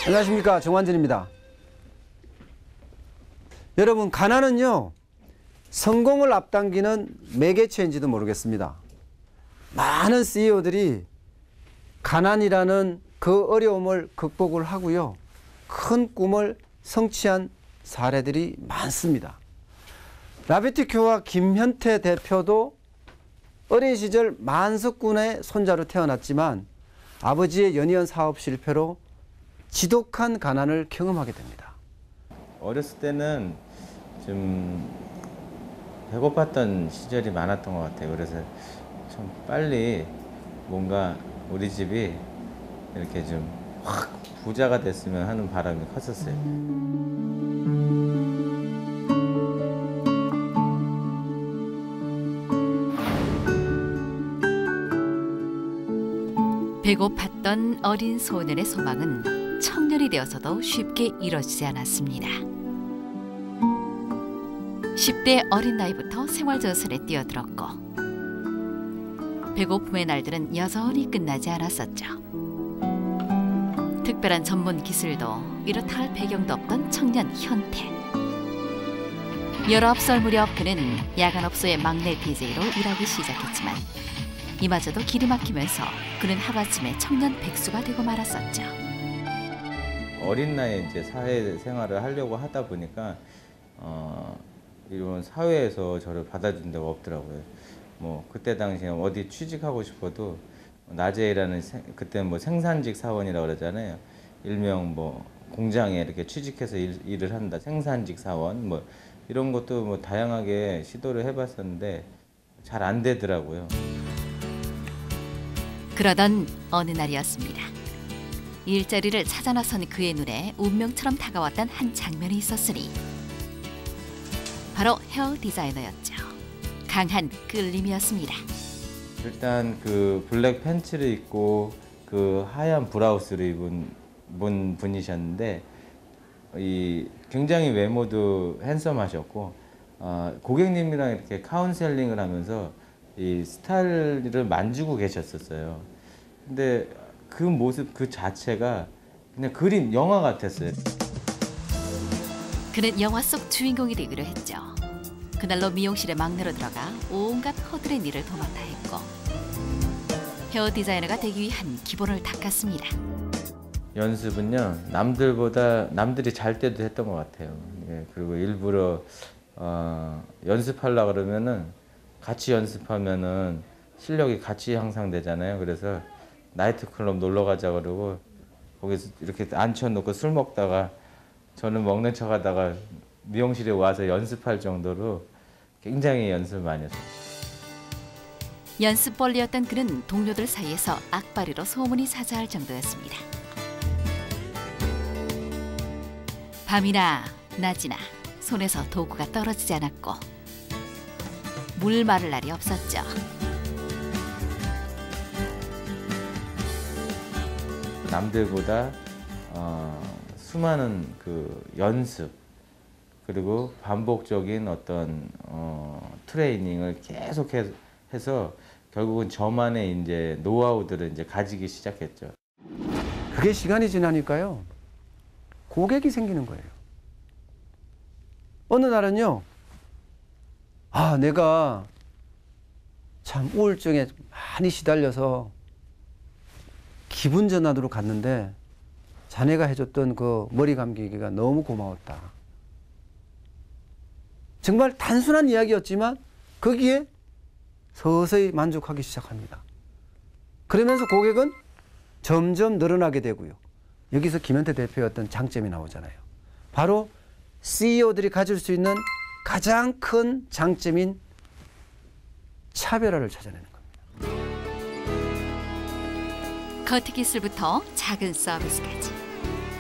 안녕하십니까, 정환진입니다. 여러분, 가난은요 성공을 앞당기는 매개체인지도 모르겠습니다. 많은 CEO들이 가난이라는 그 어려움을 극복을 하고요 큰 꿈을 성취한 사례들이 많습니다. 라비티큐와 김현태 대표도 어린 시절 만석군의 손자로 태어났지만 아버지의 연이은 사업 실패로 지독한 가난을 경험하게 됩니다. 어렸을 때는 좀 배고팠던 시절이 많았던 것 같아요. 그래서 좀 빨리 뭔가 우리 집이 이렇게 좀 확 부자가 됐으면 하는 바람이 컸었어요. 배고팠던 어린 소년의 소망은 청년이 되어서도 쉽게 이뤄지지 않았습니다. 10대 어린 나이부터 생활저선에 뛰어들었고 배고픔의 날들은 여전히 끝나지 않았었죠. 특별한 전문 기술도 이렇다 할 배경도 없던 청년 현태. 19살 무렵 그는 야간업소의 막내 DJ로 일하기 시작했지만 이마저도 길이 막히면서 그는 하루아침에 청년 백수가 되고 말았었죠. 어린 나이에 이제 사회생활을 하려고 하다 보니까 이런 사회에서 저를 받아준 데가 없더라고요. 뭐 그때 당시에 어디 취직하고 싶어도 낮에 일하는 그때는 뭐 생산직 사원이라고 그러잖아요. 일명 뭐 공장에 이렇게 취직해서 일을 한다. 생산직 사원 뭐 이런 것도 뭐 다양하게 시도를 해봤었는데 잘 안 되더라고요. 그러던 어느 날이었습니다. 일자리를 찾아 나선 그의 눈에 운명처럼 다가왔던 한 장면이 있었으니 바로 헤어 디자이너였죠. 강한 끌림이었습니다. 일단 그 블랙 팬츠를 입고 그 하얀 브라우스를 입은 분이셨는데 굉장히 외모도 핸섬하셨고 고객님이랑 이렇게 카운셀링을 하면서 이 스타일을 만지고 계셨었어요. 근데 그 모습 그 자체가 그냥 그림 영화 같았어요. 그는 영화 속 주인공이 되기로 했죠. 그날로 미용실에 막내로 들어가 온갖 허드렛 일을 도맡아 했고 헤어 디자이너가 되기 위한 기본을 닦았습니다. 연습은요 남들이 잘 때도 했던 것 같아요. 예, 그리고 일부러 연습하려고 그러면은 같이 연습하면은 실력이 같이 향상되잖아요. 그래서 나이트클럽 놀러 가자 그러고 거기서 이렇게 앉혀놓고 술 먹다가 저는 먹는 척 하다가 미용실에 와서 연습할 정도로 굉장히 연습을 많이 했어요. 연습벌레였던 그는 동료들 사이에서 악바리로 소문이 자자할 정도였습니다. 밤이나 낮이나 손에서 도구가 떨어지지 않았고 물 마를 날이 없었죠. 남들보다 수많은 그 연습 그리고 반복적인 어떤 트레이닝을 계속해서 결국은 저만의 이제 노하우들을 이제 가지기 시작했죠. 그게 시간이 지나니까요 고객이 생기는 거예요. 어느 날은요 내가 참 우울증에 많이 시달려서 기분 전환으로 갔는데 자네가 해줬던 그 머리 감기기가 너무 고마웠다. 정말 단순한 이야기였지만 거기에 서서히 만족하기 시작합니다. 그러면서 고객은 점점 늘어나게 되고요. 여기서 김현태 대표의 어떤 장점이 나오잖아요. 바로 CEO들이 가질 수 있는 가장 큰 장점인 차별화를 찾아내는 겁니다. 커트 기술부터 작은 서비스까지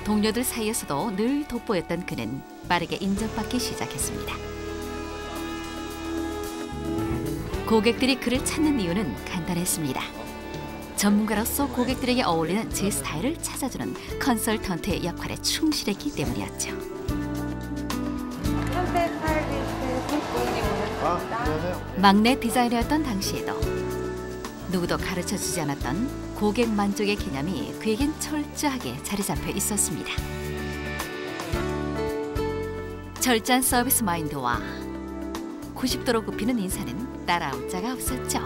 동료들 사이에서도 늘 돋보였던 그는 빠르게 인정받기 시작했습니다. 고객들이 그를 찾는 이유는 간단했습니다. 전문가로서 고객들에게 어울리는 제 스타일을 찾아주는 컨설턴트의 역할에 충실했기 때문이었죠. 현대 스타일리스트 김고은입니다. 막내 디자이너였던 당시에도 누구도 가르쳐주지 않았던 고객 만족의 개념이 그에겐 철저하게 자리 잡혀 있었습니다. 철저한 서비스 마인드와 90도로 굽히는 인사는 따라올 자가 없었죠.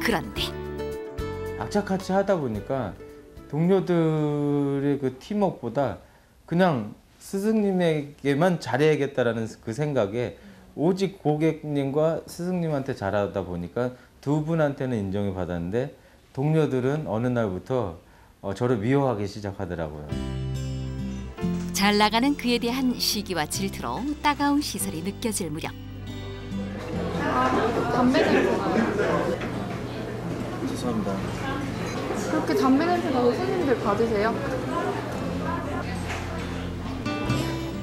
그런데 악착같이 하다 보니까 동료들의 그 팀워크보다 그냥 스승님에게만 잘해야겠다라는 그 생각에 오직 고객님과 스승님한테 잘하다 보니까 두 분한테는 인정을 받았는데 동료들은 어느 날부터 저를 미워하기 시작하더라고요. 잘 나가는 그에 대한 시기와 질투로 따가운 시선이 느껴질 무렵 담배 냄새 나요. 죄송합니다. 그렇게 담배 냄새 나서 손님들 받으세요?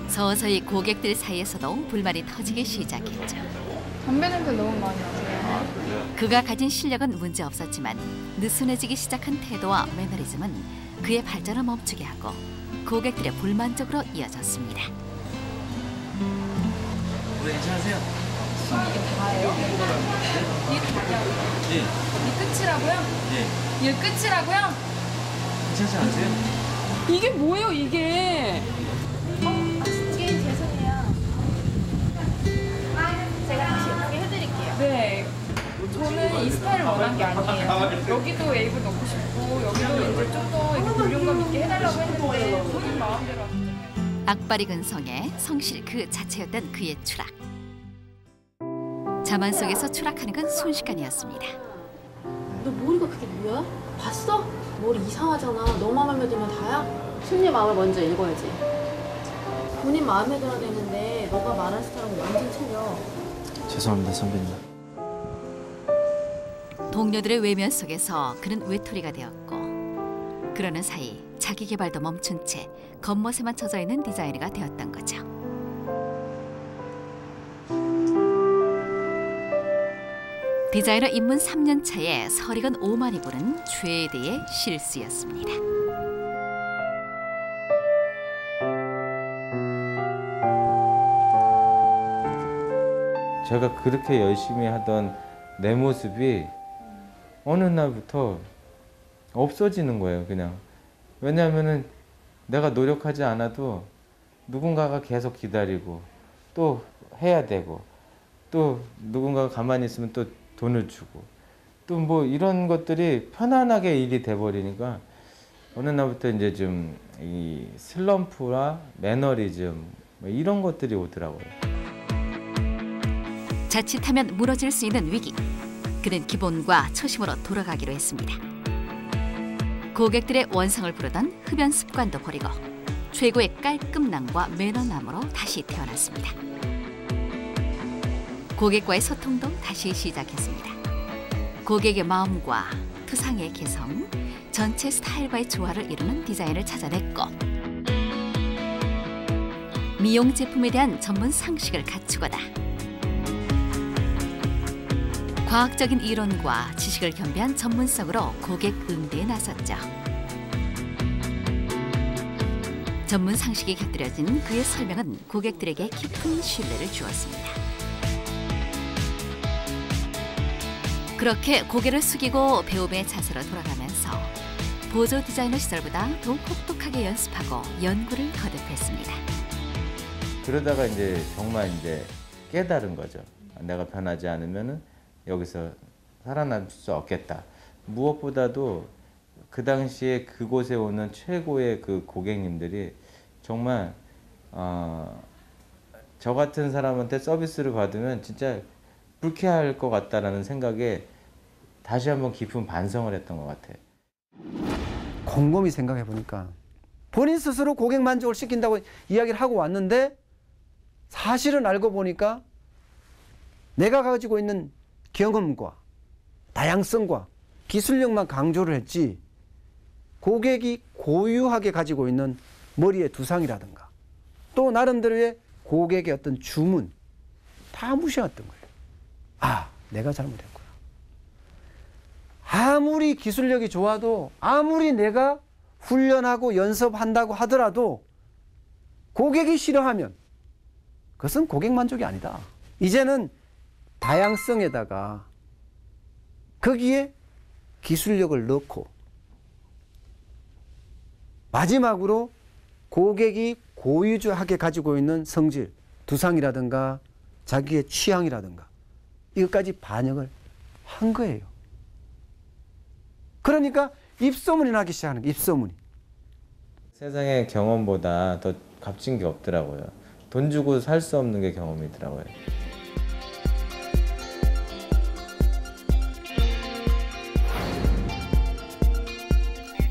서서히 고객들 사이에서도 불만이 터지기 시작했죠. 담배 냄새 너무 많이 나세요. 그가 가진 실력은 문제 없었지만 느슨해지기 시작한 태도와 매너리즘은 그의 발전을 멈추게 하고 고객들의 불만족으로 이어졌습니다. 괜찮으세요? 이게 다예요? 이게 다냐고요? 네. 이 끝이라고요? 네. 이게 끝이라고요? 괜찮지 않으세요? 이게 뭐예요, 이게? 게임 죄송해요. 제가 다시 예쁘게 해드릴게요. 네. 저는 이 스타일을 원한 게 아니에요. 여기도 웨이브 넣고 싶고 여기도 이제 좀 더 이렇게 볼륨감 있게 해달라고 했는데 본인 마음대로 하셨잖아요. 악바리 근성에 성실 그 자체였던 그의 추락. 자만 속에서 추락하는 건 순식간이었습니다. 너 머리가 그게 뭐야? 봤어? 머리 이상하잖아. 너 마음에 들면 다야? 승리 마음을 먼저 읽어야지. 본인 마음에 들어야 되는데 너가 말한 스타일은 완전 틀려. 죄송합니다, 선배님. 동료들의 외면 속에서 그는 외톨이가 되었고 그러는 사이 자기 개발도 멈춘 채 겉멋에만 처져 있는 디자이너가 되었던 거죠. 디자이너 입문 3년 차에 설익은 오만이 부른 최대의 실수였습니다. 제가 그렇게 열심히 하던 내 모습이 어느 날부터 없어지는 거예요, 그냥. 왜냐하면은 내가 노력하지 않아도 누군가가 계속 기다리고 또 해야 되고 또 누군가가 가만히 있으면 또 돈을 주고 또 뭐 이런 것들이 편안하게 일이 돼버리니까 어느 날부터 이제 좀 이 슬럼프와 매너리즘 뭐 이런 것들이 오더라고요. 자칫하면 무너질 수 있는 위기. 그는 기본과 초심으로 돌아가기로 했습니다. 고객들의 원성을 부르던 흡연 습관도 버리고 최고의 깔끔남과 매너남으로 다시 태어났습니다. 고객과의 소통도 다시 시작했습니다. 고객의 마음과 투상의 개성, 전체 스타일과의 조화를 이루는 디자인을 찾아냈고 미용 제품에 대한 전문 상식을 갖추거나 과학적인 이론과 지식을 겸비한 전문성으로 고객 응대에 나섰죠. 전문 상식이 곁들여진 그의 설명은 고객들에게 깊은 신뢰를 주었습니다. 그렇게 고개를 숙이고 배움의 자세로 돌아가면서 보조 디자이너 시절보다 더욱 혹독하게 연습하고 연구를 거듭했습니다. 그러다가 이제 정말 이제 깨달은 거죠. 내가 변하지 않으면은 여기서 살아남을 수 없겠다. 무엇보다도 그 당시에 그곳에 오는 최고의 그 고객님들이 정말 저 같은 사람한테 서비스를 받으면 진짜 불쾌할 것 같다라는 생각에 다시 한번 깊은 반성을 했던 것 같아요. 곰곰이 생각해 보니까 본인 스스로 고객 만족을 시킨다고 이야기를 하고 왔는데 사실은 알고 보니까 내가 가지고 있는 경험과 다양성과 기술력만 강조를 했지 고객이 고유하게 가지고 있는 머리의 두상이라든가 또 나름대로의 고객의 어떤 주문 다 무시했던 거예요. 아, 내가 잘못했구나. 아무리 기술력이 좋아도 아무리 내가 훈련하고 연습한다고 하더라도 고객이 싫어하면 그것은 고객 만족이 아니다. 이제는 다양성에다가 거기에 기술력을 넣고 마지막으로 고객이 고유주하게 가지고 있는 성질, 두상이라든가 자기의 취향이라든가 이것까지 반영을 한 거예요. 그러니까 입소문이 나기 시작하는 거예요. 입소문이. 세상의 경험보다 더 값진 게 없더라고요. 돈 주고 살 수 없는 게 경험이더라고요.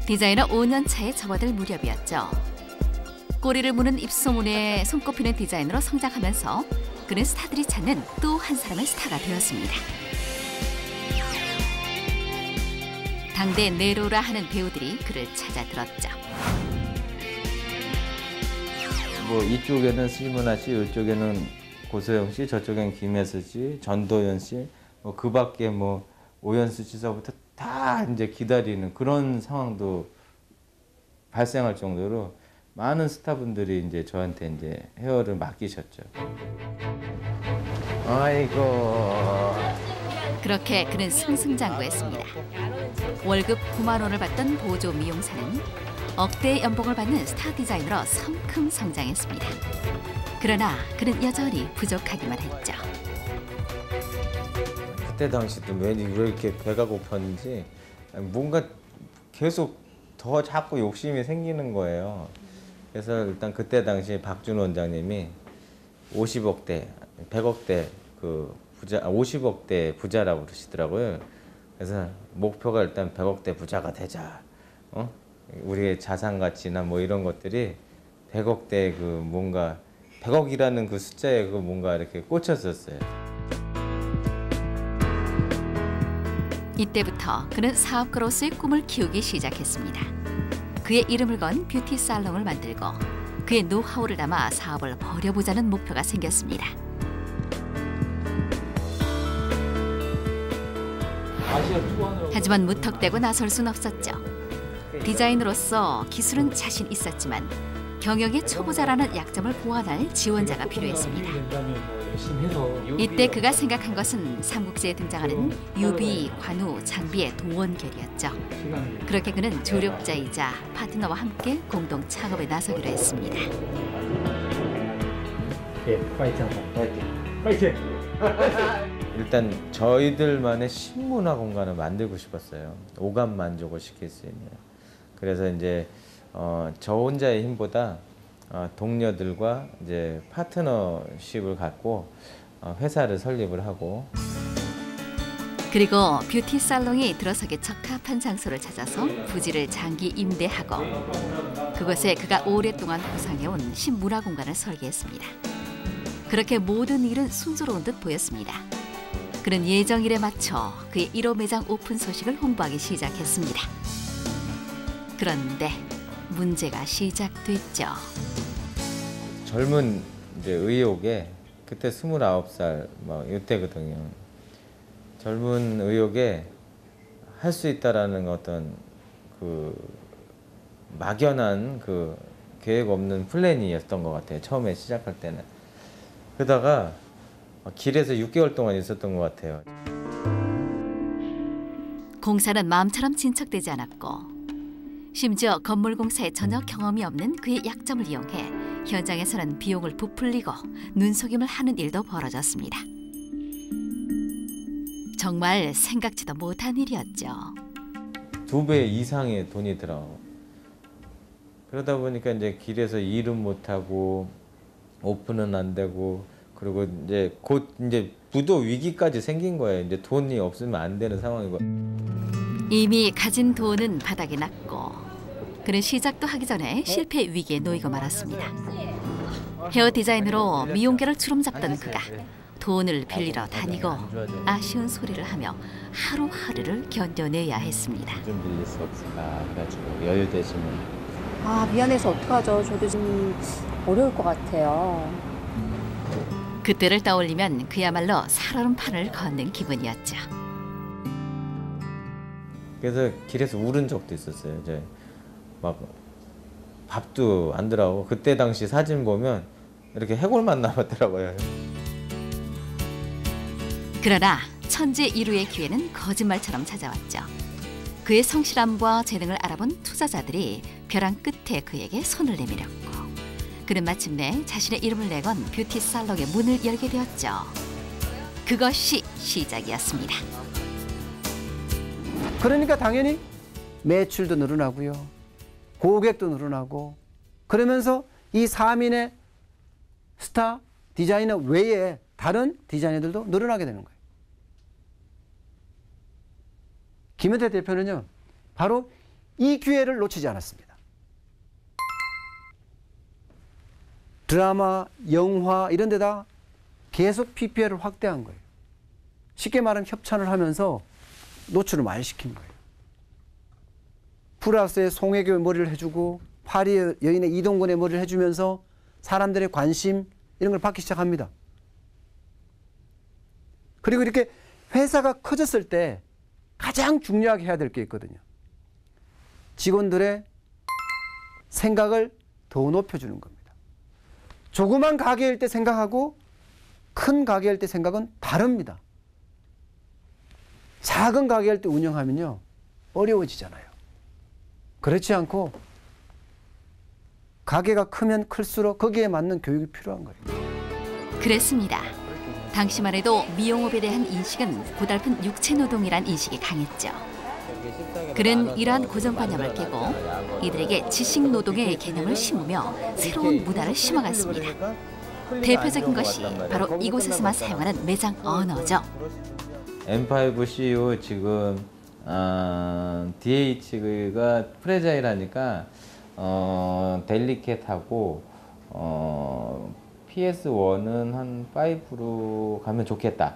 디자이너 5년 차에 접어들 무렵이었죠. 꼬리를 무는 입소문에 손꼽히는 디자이너로 성장하면서 그는 스타들이 찾는 또 한 사람의 스타가 되었습니다. 당대 네로라 하는 배우들이 그를 찾아들었죠. 뭐 이쪽에는 심은하 씨, 이쪽에는 고소영 씨, 저쪽엔 김혜수 씨, 전도연 씨, 뭐 그 밖에 뭐 오연수 씨서부터 다 이제 기다리는 그런 상황도 발생할 정도로 많은 스타분들이 이제 저한테 이제 헤어를 맡기셨죠. 아이고. 그렇게 그는 승승장구했습니다. 월급 9만 원을 받던 보조 미용사는 억대의 연봉을 받는 스타 디자이너로 성큼 성장했습니다. 그러나 그는 여전히 부족하기만 했죠. 그때 당시도 왠지 왜 이렇게 배가 고팠는지 뭔가 계속 더 자꾸 욕심이 생기는 거예요. 그래서 일단 그때 당시 박준 원장님이 50억대, 100억대 그 부자, 50억대 부자라고 그러시더라고요. 그래서 목표가 일단 100억대 부자가 되자. 우리의 자산 가치나 뭐 이런 것들이 100억대 그 뭔가 100억이라는 그 숫자에 그 뭔가 이렇게 꽂혔었어요. 이때부터 그는 사업가로서의 꿈을 키우기 시작했습니다. 그의 이름을 건 뷰티 살롱을 만들고 그의 노하우를 담아 사업을 벌여보자는 목표가 생겼습니다. 하지만 무턱대고 나설 순 없었죠. 디자인으로서 기술은 자신 있었지만 경영의 초보자라는 약점을 보완할 지원자가 필요했습니다. 이때 그가 생각한 것은 삼국지에 등장하는 유비, 관우, 장비의 동원결이었죠. 그렇게 그는 조력자이자 파트너와 함께 공동 창업에 나서기로 했습니다. 파이팅! 일단 저희들만의 신문화 공간을 만들고 싶었어요. 오감 만족을 시킬 수 있는. 그래서 이제 저 혼자의 힘보다 동료들과 이제 파트너십을 갖고 회사를 설립을 하고 그리고 뷰티 살롱이 들어서기 적합한 장소를 찾아서 부지를 장기 임대하고 그곳에 그가 오랫동안 구상해온 신문화 공간을 설계했습니다. 그렇게 모든 일은 순조로운 듯 보였습니다. 그는 예정일에 맞춰 그의 1호 매장 오픈 소식을 홍보하기 시작했습니다. 그런데 문제가 시작됐죠. 젊은 이제 의욕에 그때 29살 막 이때거든요. 젊은 의욕에 할 수 있다라는 어떤 그 막연한 그 계획 없는 플랜이었던 것 같아요. 처음에 시작할 때는. 그러다가 길에서 6개월 동안 있었던 것 같아요. 공사는 마음처럼 진척되지 않았고 심지어 건물 공사에 전혀 경험이 없는 그의 약점을 이용해 현장에서는 비용을 부풀리고 눈속임을 하는 일도 벌어졌습니다. 정말 생각지도 못한 일이었죠. 2배 이상의 돈이 들어. 그러다 보니까 이제 길에서 일은 못 하고 오픈은 안 되고 그리고 이제 곧 이제 부도 위기까지 생긴 거예요. 이제 돈이 없으면 안 되는 상황이고. 이미 가진 돈은 바닥이 났고 그는 시작도 하기 전에 실패 위기에 놓이고 말았습니다. 헤어 디자이너로 미용계를 주름잡던 그가 돈을 빌리러 다니고 아쉬운 소리를 하며 하루하루를 견뎌내야 했습니다. 좀 빌릴 수 없을까 해가지고 여유 되시면. 아, 미안해서 어떡하죠. 저도 좀 어려울 것 같아요. 그때를 떠올리면 그야말로 살얼음 판을 걷는 기분이었죠. 그래서 길에서 울은 적도 있었어요. 이제 막 밥도 안 들어가고 그때 당시 사진 보면 이렇게 해골만 남았더라고요. 그러나 천재 일우의 기회는 거짓말처럼 찾아왔죠. 그의 성실함과 재능을 알아본 투자자들이 벼랑 끝에 그에게 손을 내밀었고 그는 마침내 자신의 이름을 내건 뷰티 살롱의 문을 열게 되었죠. 그것이 시작이었습니다. 그러니까 당연히 매출도 늘어나고요. 고객도 늘어나고 그러면서 이 사민의 스타 디자이너 외에 다른 디자이너들도 늘어나게 되는 거예요. 김현태 대표는요. 바로 이 기회를 놓치지 않았습니다. 드라마, 영화 이런 데다 계속 PPL을 확대한 거예요. 쉽게 말하면 협찬을 하면서 노출을 많이 시킨 거예요. 프랑스의 송혜교의 머리를 해주고 파리 여인의 이동건의 머리를 해주면서 사람들의 관심 이런 걸 받기 시작합니다. 그리고 이렇게 회사가 커졌을 때 가장 중요하게 해야 될 게 있거든요. 직원들의 생각을 더 높여주는 겁니다. 조그만 가게일 때 생각하고 큰 가게일 때 생각은 다릅니다. 작은 가게일 때 운영하면요 어려워지잖아요. 그렇지 않고 가게가 크면 클수록 거기에 맞는 교육이 필요한 거예요. 그랬습니다. 당시만 해도 미용업에 대한 인식은 고달픈 육체노동이란 인식이 강했죠. 그는 이러한 고정관념을 깨고 이들에게 지식노동의 개념을 심으며 새로운 문화를 심어갔습니다. 대표적인 것이 바로 이곳에서만 사용하는 매장 언어죠. M5 CEO 지금 DH가 프레자일하니까 델리켓하고 PS1은 한 5로 가면 좋겠다.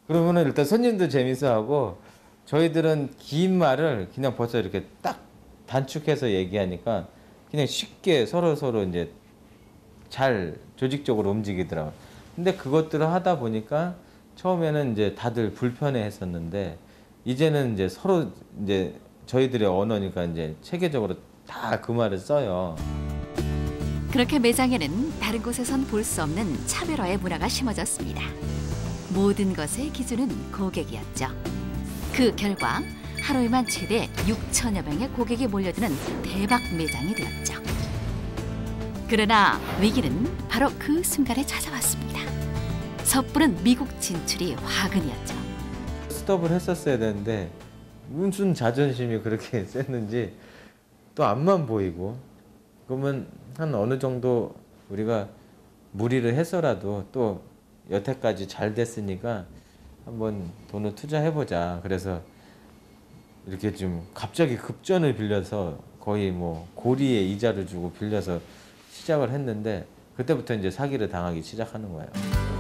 그러면은 일단 손님도 재밌어하고 저희들은 긴 말을 그냥 벌써 이렇게 딱 단축해서 얘기하니까 그냥 쉽게 서로 이제 잘 조직적으로 움직이더라고요. 근데 그것들을 하다 보니까 처음에는 이제 다들 불편해했었는데 이제는 이제 서로 이제 저희들의 언어니까 이제 체계적으로 다 그 말을 써요. 그렇게 매장에는 다른 곳에선 볼 수 없는 차별화의 문화가 심어졌습니다. 모든 것의 기준은 고객이었죠. 그 결과 하루에만 최대 6천여 명의 고객이 몰려드는 대박 매장이 되었죠. 그러나 위기는 바로 그 순간에 찾아왔습니다. 섣부른 미국 진출이 화근이었죠. 스톱을 했었어야 되는데 무슨 자존심이 그렇게 셌는지 또 앞만 보이고 그러면 한 어느 정도 우리가 무리를 해서라도 또 여태까지 잘 됐으니까 한번 돈을 투자해보자. 그래서 이렇게 좀 갑자기 급전을 빌려서 거의 뭐 고리에 이자를 주고 빌려서 시작을 했는데 그때부터 이제 사기를 당하기 시작하는 거예요.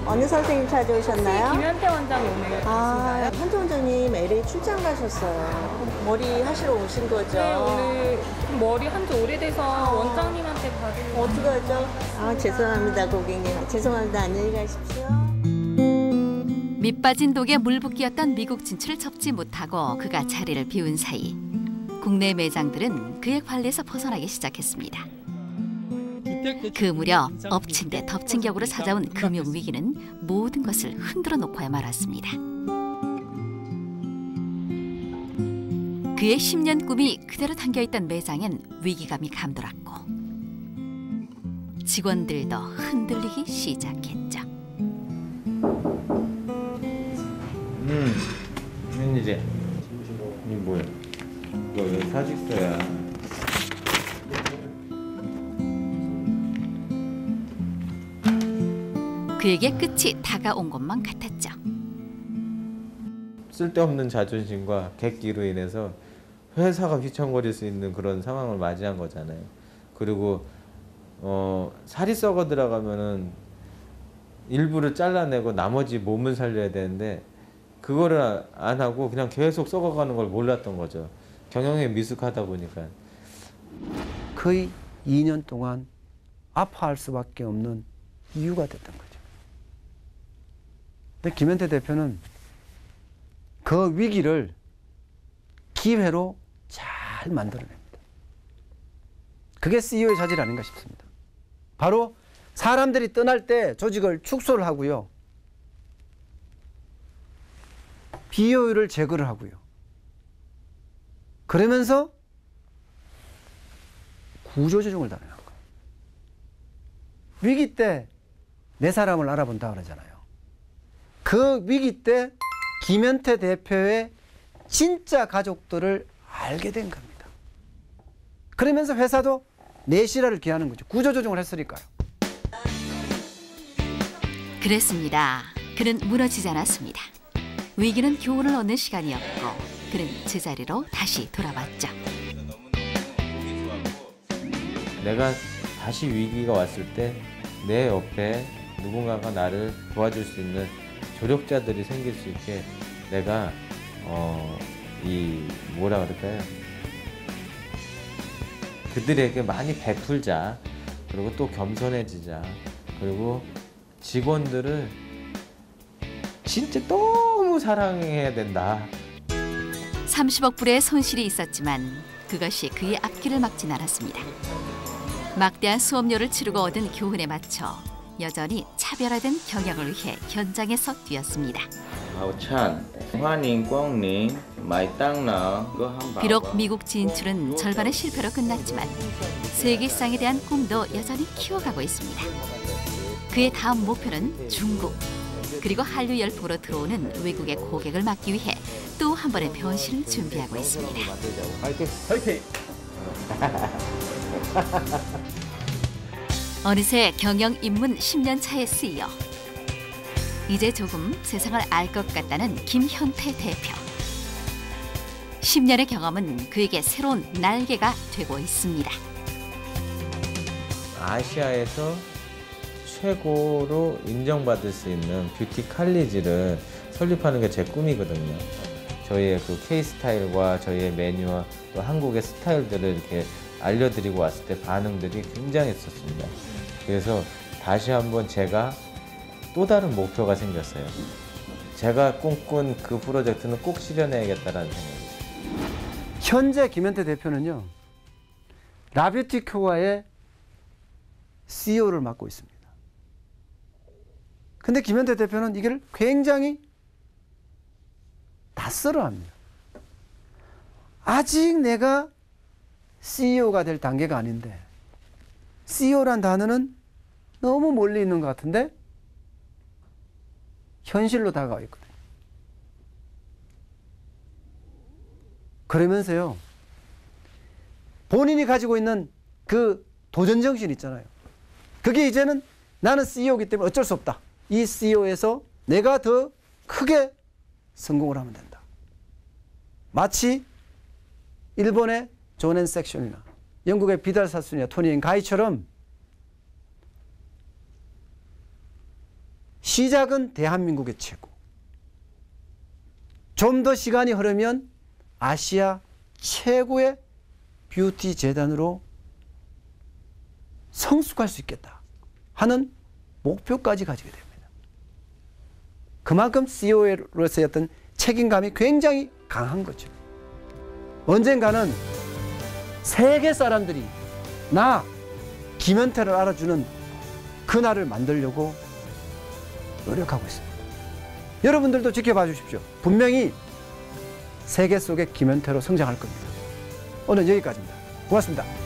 어느 선생님 찾아오셨나요? 김현태 원장이 오늘 계신가요? 현태 원장님 LA 출장 가셨어요. 머리 하시러 오신 거죠? 네, 오늘 머리 한지 오래돼서 원장님한테 받으려고. 어떡하죠? 죄송합니다, 고객님. 죄송합니다. 안녕히 가십시오. 밑빠진 독에 물붓기였던 미국 진출을 접지 못하고 그가 자리를 비운 사이 국내 매장들은 그의 관리에서 벗어나기 시작했습니다. 그 무렵 엎친 데 덮친 격으로 찾아온 금융위기는 모든 것을 흔들어 놓고야 말았습니다. 그의 10년 꿈이 그대로 담겨있던 매장엔 위기감이 감돌았고 직원들도 흔들리기 시작했죠. 웬일이야? 이 뭐야? 이거 왜 사직서야? 그에게 끝이 다가온 것만 같았죠. 쓸데없는 자존심과 객기로 인해서 회사가 휘청거릴 수 있는 그런 상황을 맞이한 거잖아요. 그리고 살이 썩어 들어가면은 일부를 잘라내고 나머지 몸을 살려야 되는데 그거를 안 하고 그냥 계속 썩어가는 걸 몰랐던 거죠. 경영에 미숙하다 보니까. 거의 2년 동안 아파할 수밖에 없는 이유가 됐던 거죠. 근데 김현태 대표는 그 위기를 기회로 잘 만들어냅니다. 그게 CEO의 자질 아닌가 싶습니다. 바로 사람들이 떠날 때 조직을 축소를 하고요. 비효율을 제거를 하고요. 그러면서 구조조정을 단행한 거예요. 위기 때 내 사람을 알아본다 그러잖아요. 그 위기 때 김현태 대표의 진짜 가족들을 알게 된 겁니다. 그러면서 회사도 내실화를 기하는 거죠. 구조조정을 했으니까요. 그랬습니다. 그는 무너지지 않았습니다. 위기는 교훈을 얻는 시간이었고 그는 제자리로 다시 돌아왔죠. 내가 다시 위기가 왔을 때 내 옆에 누군가가 나를 도와줄 수 있는 조력자들이 생길 수 있게 내가 이 뭐라 그럴까요? 그들에게 많이 베풀자. 그리고 또 겸손해지자. 그리고 직원들을 진짜 너무 사랑해야 된다. 30억 불의 손실이 있었지만 그것이 그의 앞길을 막진 않았습니다. 막대한 수업료를 치르고 얻은 교훈에 맞춰 여전히 차별화된 경영을 위해 현장에서 뛰었습니다. 비록 미국 진출은 절반의 실패로 끝났지만 세계시장에 대한 꿈도 여전히 키워가고 있습니다. 그의 다음 목표는 중국, 그리고 한류 열풍으로 들어오는 외국의 고객을 막기 위해 또 한 번의 변신을 준비하고 있습니다. 화이팅! 어느새 경영 입문 10년 차에 CEO. 이제 조금 세상을 알 것 같다는 김현태 대표. 10년의 경험은 그에게 새로운 날개가 되고 있습니다. 아시아에서 최고로 인정받을 수 있는 뷰티 칼리지를 설립하는 게 제 꿈이거든요. 저희의 그 K-스타일과 저희의 메뉴와 또 한국의 스타일들을 이렇게 알려드리고 왔을 때 반응들이 굉장했었습니다. 그래서 다시 한번 제가 또 다른 목표가 생겼어요. 제가 꿈꾼 그 프로젝트는 꼭 실현해야겠다는 생각이. 현재 김현태 대표는요, 라뷰티코아의 CEO를 맡고 있습니다. 근데 김현태 대표는 이걸 굉장히 낯설어합니다. 아직 내가 CEO가 될 단계가 아닌데 CEO란 단어는 너무 멀리 있는 것 같은데 현실로 다가와 있거든요. 그러면서요, 본인이 가지고 있는 그 도전정신 있잖아요. 그게 이제는 나는 CEO이기 때문에 어쩔 수 없다. 이 CEO에서 내가 더 크게 성공을 하면 된다. 마치 일본의 존 앤 섹션이나 영국의 비달 사순이나 토니 앤 가이처럼 시작은 대한민국의 최고. 좀 더 시간이 흐르면 아시아 최고의 뷰티 재단으로 성숙할 수 있겠다 하는 목표까지 가지게 됩니다. 그만큼 CEO로서의 어떤 책임감이 굉장히 강한 거죠. 언젠가는 세계 사람들이 나 김현태를 알아주는 그날을 만들려고 노력하고 있습니다. 여러분들도 지켜봐 주십시오. 분명히 세계 속의 김현태로 성장할 겁니다. 오늘 여기까지입니다. 고맙습니다.